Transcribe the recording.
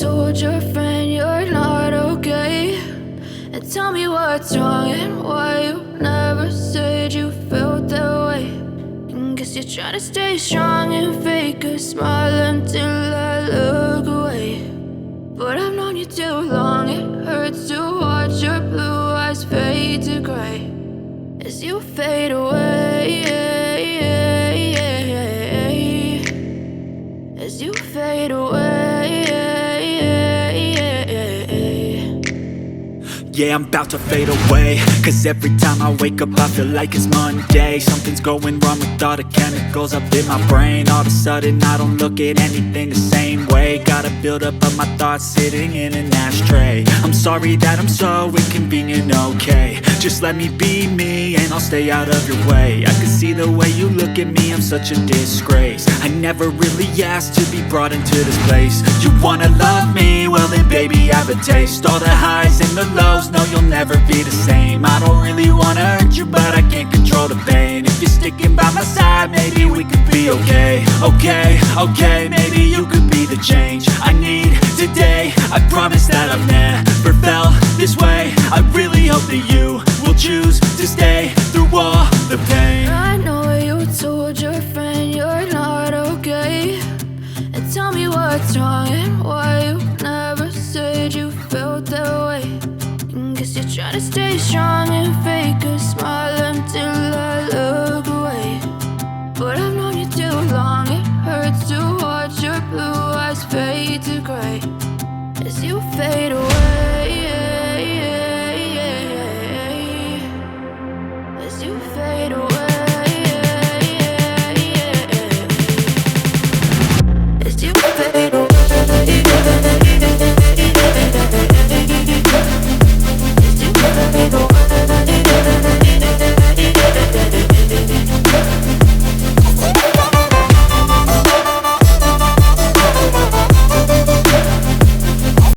told your friend you're not okay, and tell me what's wrong and why you never said you felt that way. And guess you're trying to stay strong and fake a smile until I look away. But I've known you too long, it hurts to watch your blue eyes fade to gray as you fade away, as you fade away. Yeah, I'm about to fade away, cause every time I wake up I feel like it's Monday. Something's going wrong with all the chemicals up in my brain. All of a sudden I don't look at anything the same way. Gotta build up of my thoughts sitting in an ashtray. I'm sorry that I'm so inconvenient, okay. Just let me be me and I'll stay out of your way. I can see the way you look at me, I'm such a disgrace. I never really asked to be brought into this place. You wanna love me? Well then baby I have a taste. All the highs and the lows, no you'll never be the same. I don't really wanna hurt you but I can't control the pain. If you're sticking by my side maybe we could be okay. Okay, maybe you could be the change I need today. I promise that I've never felt this way. I really hope that you will choose to stay through all the pain. I know you told your friend you're not okay, and tell me what's wrong and why you never said you felt that way. And guess you're trying to stay strong and fake a smile until I look away. But I've known you too long, it hurts to watch your blue eyes fade to gray as you fade away, as you fade away.